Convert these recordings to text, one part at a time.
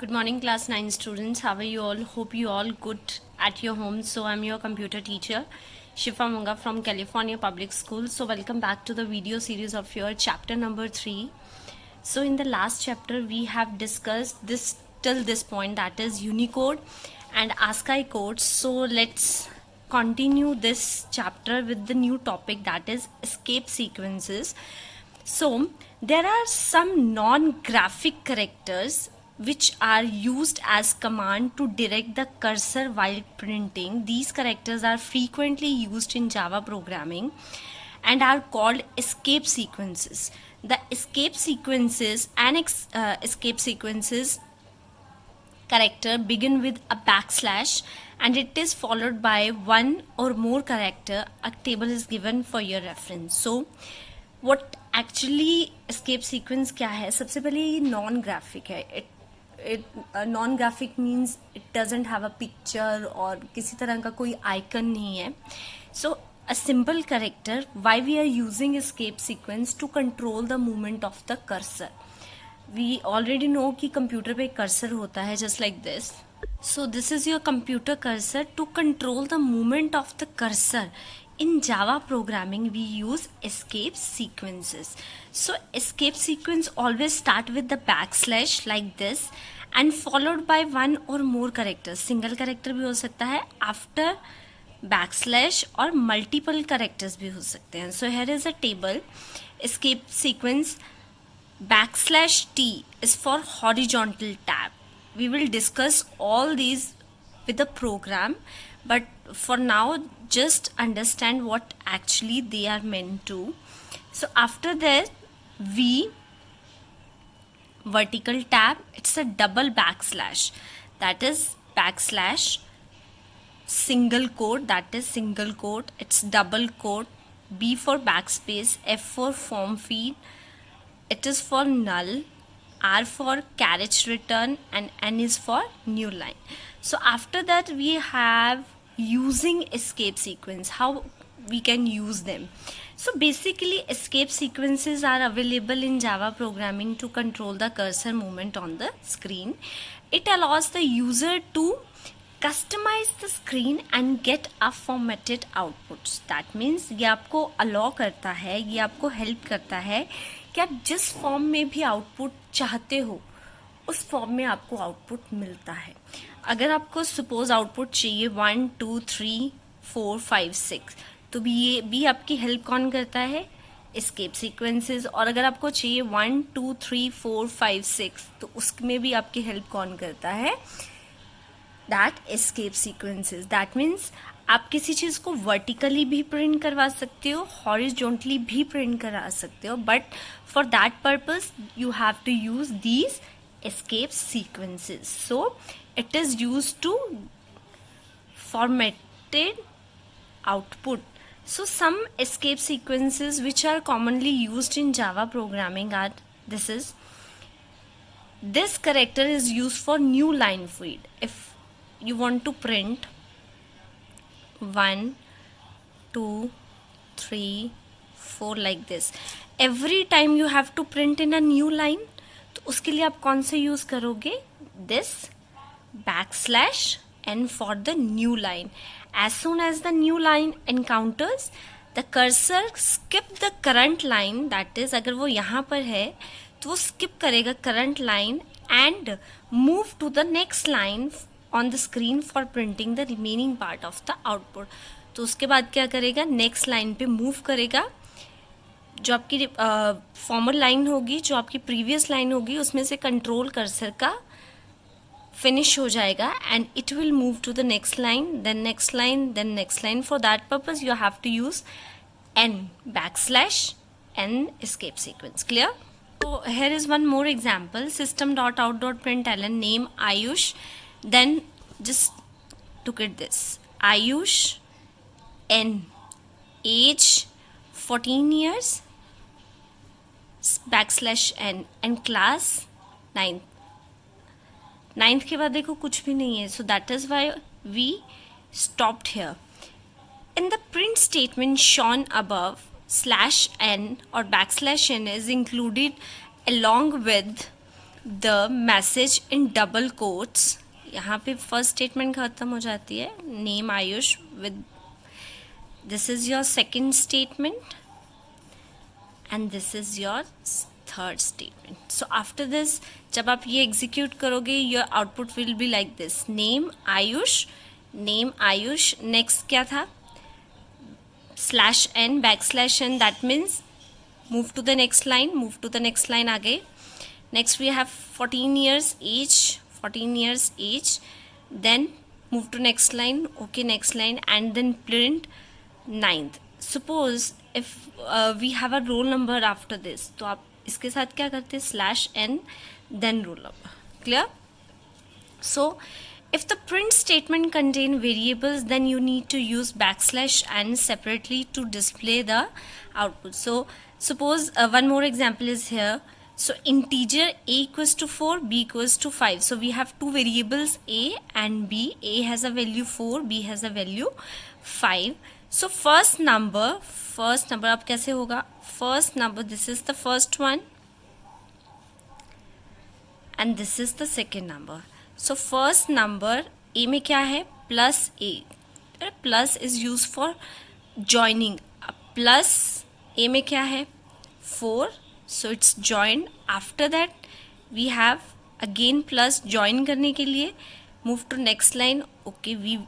Good morning, class 9 students. How are you all? Hope you all good at your home. So I'm your computer teacher, Shifa Munga from California Public School. So welcome back to the video series of your chapter number 3. So in the last chapter, we have discussed this till this point, that is Unicode and ASCII codes. So let's continue this chapter with the new topic, that is escape sequences. So there are some non-graphic characters which are used as command to direct the cursor while printing. These characters are frequently used in Java programming and are called escape sequences. The escape sequences and escape sequences character begin with a backslash and it is followed by one or more character. A table is given for your reference. So what actually escape sequence क्या है? सबसे पहले ये non graphic है. Non graphic means it doesn't have a picture और किसी तरह का कोई आइकन नहीं है. So a simple character. Why we are using escape sequence to control the movement of the cursor. We already know कि computer पे कर्सर होता है just like this. So this is your computer cursor. To control the movement of the cursor in Java programming, we use escape sequences. So escape sequence always start with the backslash like this and followed by one or more characters. Single character भी हो सकता है after backslash और multiple characters भी हो सकते हैं. So here is a table. Escape sequence backslash T is for horizontal tab. We will discuss all these with the program, but for now just understand what actually they are meant to. So after that, V vertical tab, it's a double backslash, that is backslash single quote, that is single quote, it's double quote. B for backspace, F for form field, it is for null, R for carriage return, and N is for new line. So after that we have using escape sequence, how we can use them. So basically escape sequences are available in Java programming to control the cursor movement on the screen. It allows the user to customize the screen and get a formatted outputs. That means ये आपको allow करता है, ये आपको help करता है कि आप जिस फॉर्म में भी आउटपुट चाहते हो उस फॉर्म में आपको आउटपुट मिलता है. अगर आपको सपोज आउटपुट चाहिए 1 2 3 4 5 6, तो भी ये भी आपकी हेल्प कौन करता है? Escape sequences. और अगर आपको चाहिए 1 2 3 4 5 6, तो उसमें भी आपकी हेल्प कौन करता है? That escape sequences. That means आप किसी चीज़ को वर्टिकली भी प्रिंट करवा सकते हो, हॉरिजॉन्टली भी प्रिंट करा सकते हो, but for that purpose you have to use these escape sequences. So it is used to formatted output. So some escape sequences which are commonly used in Java programming are this character is used for new line feed. If you want to print 1 2 3 4 like this, every time you have to print in a new line, तो उसके लिए आप कौन से use करोगे? This backslash N for the new line. As soon as the new line encounters the cursor skip the current line. That is अगर वो यहाँ पर है तो वो स्किप करेगा current line and move to the next line on the screen for printing the remaining part of the output. तो उसके बाद क्या करेगा? नेक्स्ट लाइन पे मूव करेगा. जो आपकी फॉर्मल लाइन होगी, जो आपकी प्रीवियस लाइन होगी, उसमें से कंट्रोल कर्सर का फिनिश हो जाएगा and it will move to the next line, then next line, then next line. For that purpose you have to use an backslash N escape sequence. Clear? So here is one more example. System.out.println name Ayush, then just look at this. Ayush, N, age 14 years, backslash N, and class 9th के बाद देखो कुछ भी नहीं है. So that is why we stopped here. In the print statement shown above, slash N और backslash N is included along with the message in double quotes, यहाँ पे फर्स्ट स्टेटमेंट खत्म हो जाती है, name Ayush with, this is your second statement and this is your third statement. So after this जब आप ये एग्जीक्यूट करोगे your output will be like this, name Ayush, name Ayush, next क्या था, /n, \n, that means move to the next line, move to the next line आगे. Next we have 14 years age, 14 years age, then move to next line, okay, next line, and then print 9th. Suppose if we have a roll number after this, तो आप इसके साथ क्या करते हैं, /n then roll number. Clear? So if the print statement contain variables, then you need to use \n separately to display the output. So suppose one more example is here. So integer a equals to 4, b equals to 5. So we have two variables a and b. A has a value 4, b has a value 5. So first number अब कैसे होगा, first number, this is the first one and this is the second number. So first number a में क्या है, plus a, plus is used for joining. Plus a में क्या है, 4, so it's joined. After that we have again plus, join करने के लिए move to next line, okay, we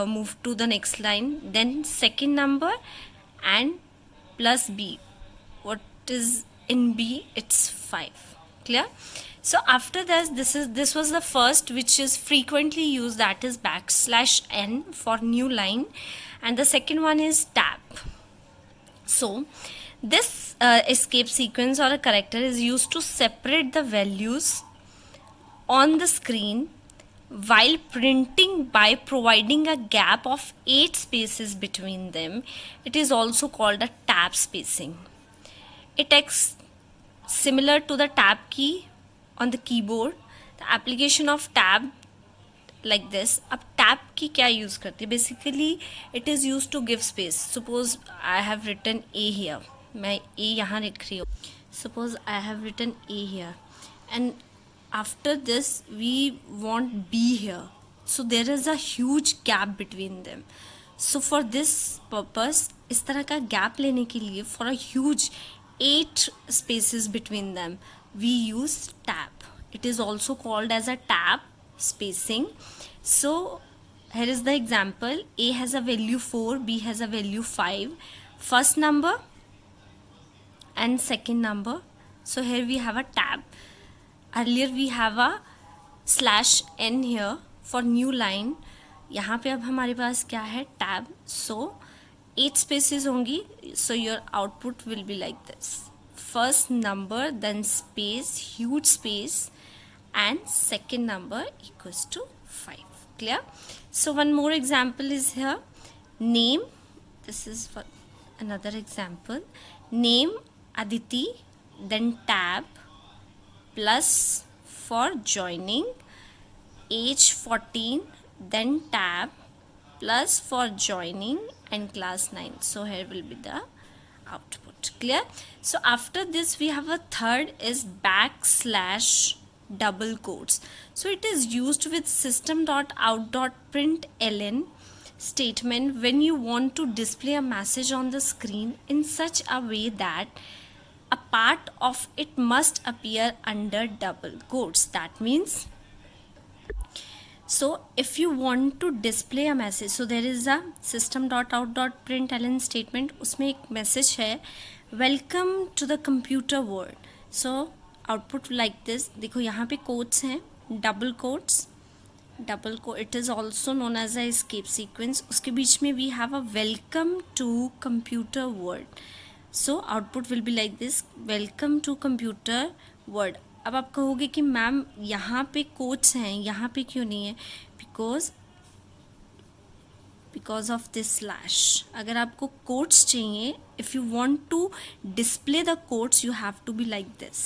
move to the next line, then second number and plus b, what is in b, it's 5. Clear? So after this was the first which is frequently used, that is \n for new line, and the second one is tab. So this escape sequence or a character is used to separate the values on the screen while printing by providing a gap of 8 spaces between them. It is also called a tab spacing. It acts similar to the tab key on the keyboard. The application of tab like this. अब tab की क्या use करती है? Basically it is used to give space. Suppose I have written a here. मैं a यहाँ लिख रही हूँ. Suppose I have written a here and after this we want b here. So there is a huge gap between them. So for this purpose, इस तरह का gap लेने के लिए, for a huge 8 spaces between them, we use tab. It is also called as a tab spacing. So here is the example. A has a value 4, b has a value 5. First number and second number. So here we have a tab. Earlier we have a /n here for new line. यहाँ पे अब हमारे पास क्या है, tab. So 8 spaces होंगी. So your output will be like this. First number, then space, huge space, and second number equals to 5. Clear? So one more example is here. Name, this is for another example. Name Aditi, then tab, plus for joining, age 14, then tab, plus for joining, and class 9. So here will be the output. Clear? So after this we have a third is \double quotes. So it is used with system.out.println statement when you want to display a message on the screen in such a way that a part of it must appear under double quotes. That means, so if you want to display a message, so there is a system.out.println statement, उसमें एक message है, welcome to the computer world. So output like this. देखो यहाँ पे quotes हैं, double quotes, it is also known as a escape sequence. उसके बीच में we have a welcome to computer world. So output will be like this, welcome to computer world. अब आप कहोगे कि मैम यहाँ पे कोट्स हैं, यहाँ पे क्यों नहीं है? Because of this slash. अगर आपको कोट्स चाहिए, if you want to display the quotes, you have to be like this.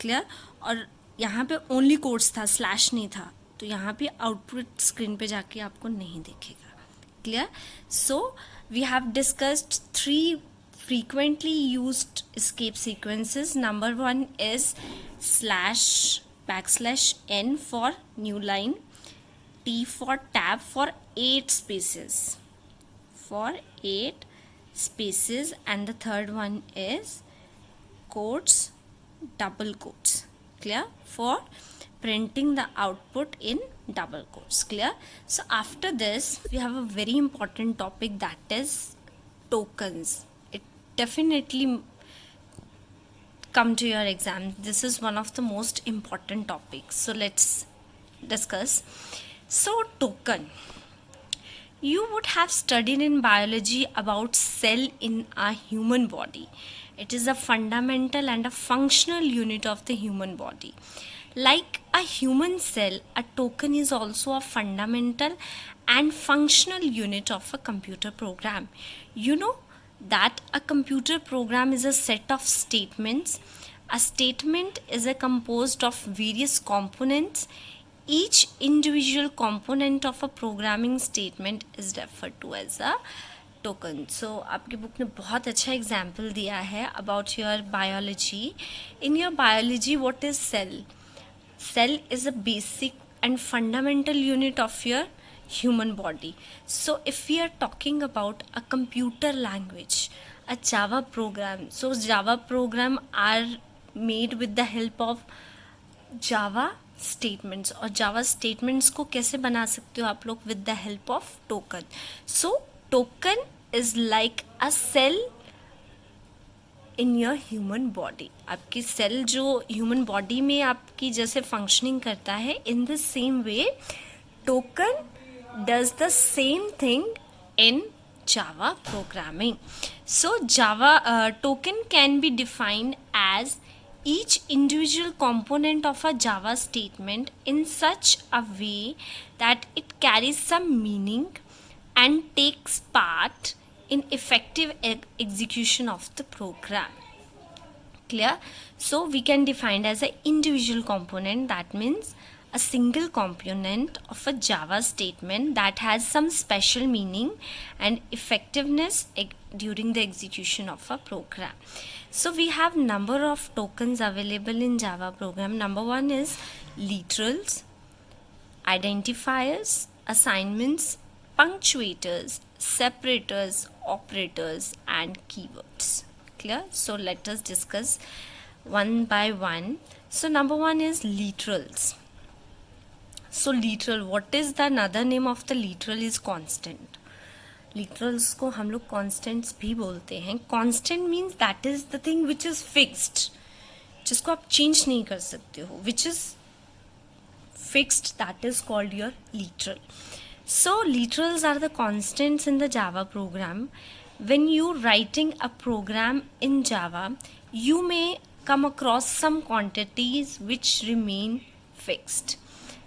Clear? और यहाँ पे ओनली कोट्स था, स्लैश नहीं था, तो यहाँ पे आउटपुट स्क्रीन पे जाके आपको नहीं दिखेगा. Clear? So we have discussed 3 frequently used escape sequences. Number one is /n for new line, T for tab for 8 spaces, and the third one is quotes, double quotes, clear, for printing the output in double quotes, clear. So after this we have a very important topic, that is tokens. It definitely come to your exam. This is one of the most important topics, so let's discuss. So token, you would have studied in biology about cell in a human body. It is a fundamental and a functional unit of the human body. Like a human cell, a token is also a fundamental and functional unit of a computer program. You know that a computer program is a set of statements. A statement is composed of various components. Each individual component of a programming statement is referred to as a token. So आपकी book ने बहुत अच्छा example दिया है about your biology. In your biology, what is cell? Cell is a basic and fundamental unit of your human body. So if we are talking about a computer language, a Java program, so Java program are made with the help of Java statements, और Java statements को कैसे बना सकते हो आप लोग, with the help of token. So token is like a cell in your human body. आपकी cell जो ह्यूमन बॉडी में आपकी जैसे फंक्शनिंग करता है, in the same way token does the same thing in Java programming. So Java token can be defined as each individual component of a Java statement in such a way that it carries some meaning and takes part in effective execution of the program. Clear? So we can define as an individual component, that means a single component of a Java statement that has some special meaning and effectiveness during the execution of a program. So we have number of tokens available in Java program. Number one is literals, identifiers, assignments, punctuators, separators, operators, and keywords. Clear? So let us discuss one by one. So number one is literals. So literal, what is the another name of the literal is constant. Literals को हम लोग constants भी बोलते हैं. Constant means that is the thing which is fixed, जिसको आप change नहीं कर सकते हो, which is fixed, that is called your literal. So literals are the constants in the Java program. When you writing a program in Java, you may come across some quantities which remain fixed.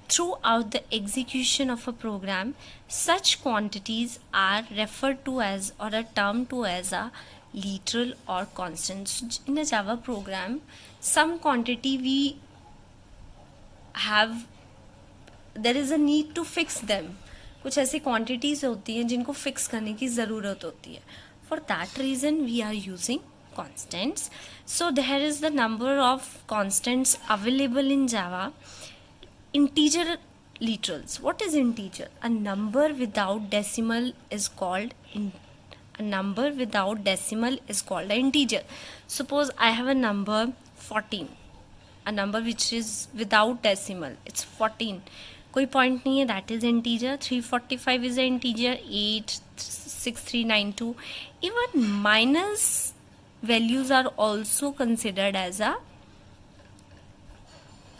Throughout the execution of a program, such quantities are referred to as or are termed to as a literal or constant. So in a Java program, some quantity we have, there is a need to fix them. कुछ ऐसी quantities होती हैं जिनको fix करने की ज़रूरत होती है. For that reason, we are using constants. So there is the number of constants available in Java. Integer literals. What is integer? A number without decimal is called an integer. Suppose I have a number 14, a number which is without decimal, it's 14. कोई point नहीं है, that is integer. 345 is an integer. 86392. Even minus values are also considered as a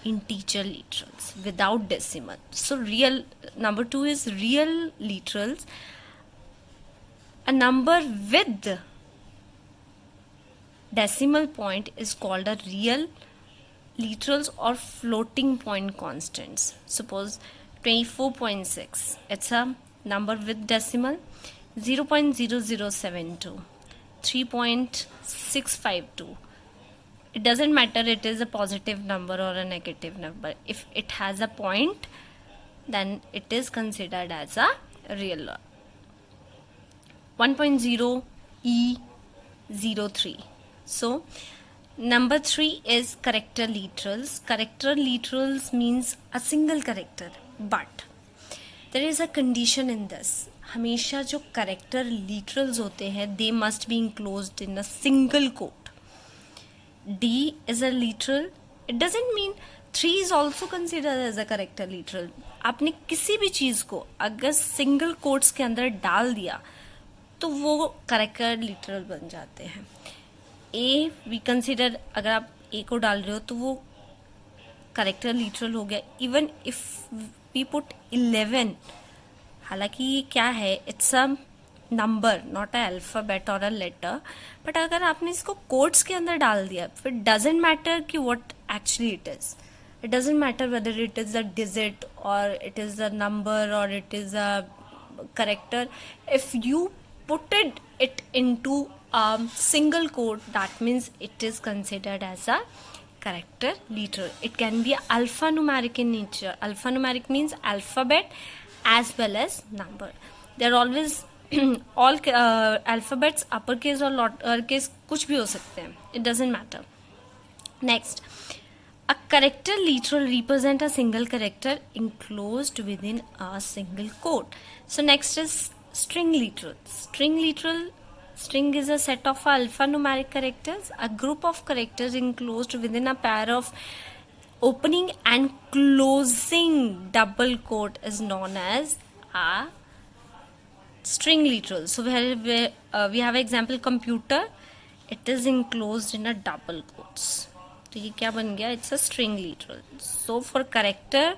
integer literals without decimal. So real, number two is real literals. A number with decimal point is called a real literals or floating point constants. Suppose 24.6, it's a number with decimal. 0.0072, 3.652. It doesn't matter it is a positive number or a negative number. If it has a point, then it is considered as a real. 1.0 E 03. So number 3 is character literals. Character literals means a single character, but there is a condition in this. हमेशा जो character literals होते हैं they must be enclosed in a single quote. D is a literal. It doesn't mean 3 is also considered as a character literal. आपने किसी भी चीज़ को अगर single quotes के अंदर डाल दिया तो वो character literal बन जाते हैं. A we consider, अगर आप A को डाल रहे हो तो वो character literal हो गया. Even if we put 11, हालांकि ये क्या है, it's a number not a alphabet और अ लेटर, बट अगर आपने इसको कोड्स के अंदर डाल दिया फिर डजेंट मैटर कि what actually it is. It doesn't matter whether it is a digit और इट इज़ अ नंबर और it is a character. If you putted it into a single code, that means it is considered as a character literal. It can be alphanumeric in nature. Alphanumeric means alphabet as well as number. They are always all alphabets uppercase or lowercase कुछ भी हो सकते हैं. It doesn't matter. Next, a character literal represent a single character enclosed within a single quote. So next is string literal. String is a set of alphanumeric characters. A group of characters enclosed within a pair of opening and closing double quote is known as a string literal. So we have example computer. It is enclosed in a double quotes. तो ये क्या बन गया? It's a string literal. So for character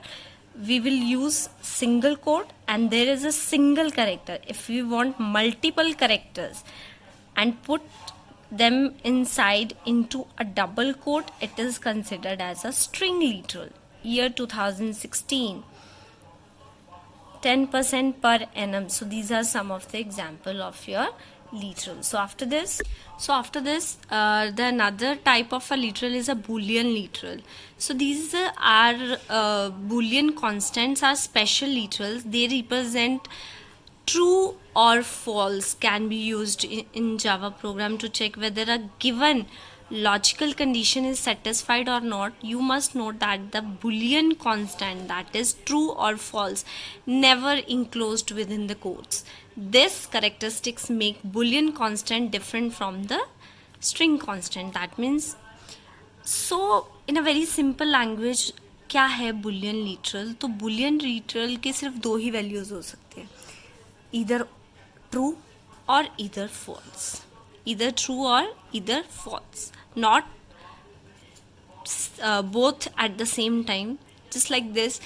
we will use single quote and there is a single character. If we want multiple characters and put them inside into a double quote, it is considered as a string literal. Year 2016, 10% per annum. So these are some of the example of your literal. So after this, the another type of a literal is a Boolean literal. So these are Boolean constants are special literals. They represent true or false, can be used in Java program to check whether a given logical condition is satisfied or not. You must note that the Boolean constant, that is true or false, never enclosed within the quotes. This characteristics make Boolean constant different from the string constant. That means, so in a very simple language, क्या है Boolean literal? तो Boolean literal के सिर्फ दो ही values हो सकते हैं, either true or either false. Either true or either false, not both at the same time. Just like this,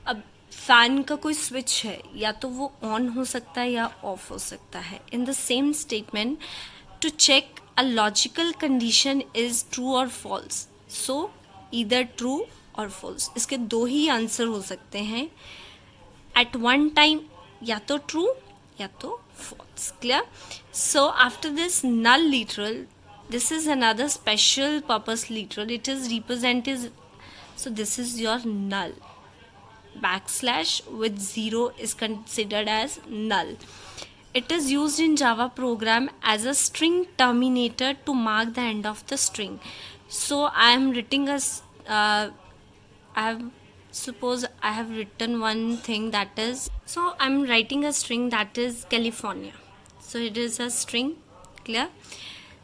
अब फैन का कोई स्विच है, या तो वो ऑन हो सकता है या ऑफ हो सकता है. In the same statement, to check a logical condition is true or false. So either true or false, इसके दो ही आंसर हो सकते हैं एट वन टाइम, या तो ट्रू या तो false. Clear? So after this, null literal, this is another special purpose literal. It is represented, so this is your null. Backslash with 0 is considered as null. It is used in Java program as a string terminator to mark the end of the string. So I am writing suppose I have written one thing that is, so I'm writing a string that is California. So it is a string. Clear?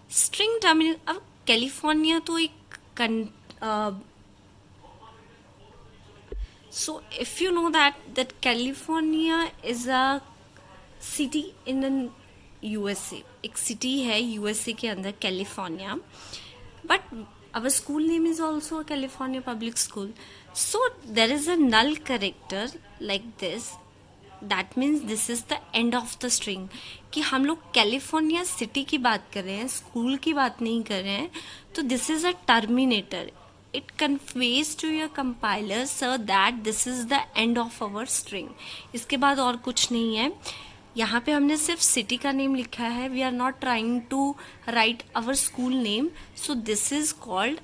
String terminal. अब California तो एक so if you know that California is a city in the USA, एक city है USA के अंदर California, but our school name is also California Public School. So there is a null character like this. That means this is the end of the string. कि हम लोग California city की बात कर रहे हैं, स्कूल की बात नहीं कर रहे हैं. तो this is a terminator. It conveys to your compiler so that this is the end of our string. इसके बाद और कुछ नहीं है. यहाँ पे हमने सिर्फ सिटी का नेम लिखा है. We are not trying to write our school name. So this is called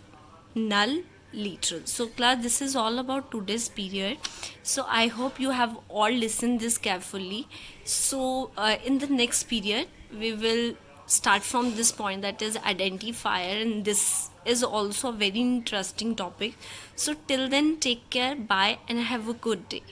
null literal. So class, this is all about today's period. So I hope you have all listened this carefully. So in the next period we will start from this point, that is identifier, and this is also a very interesting topic. So till then, take care, bye, and have a good day.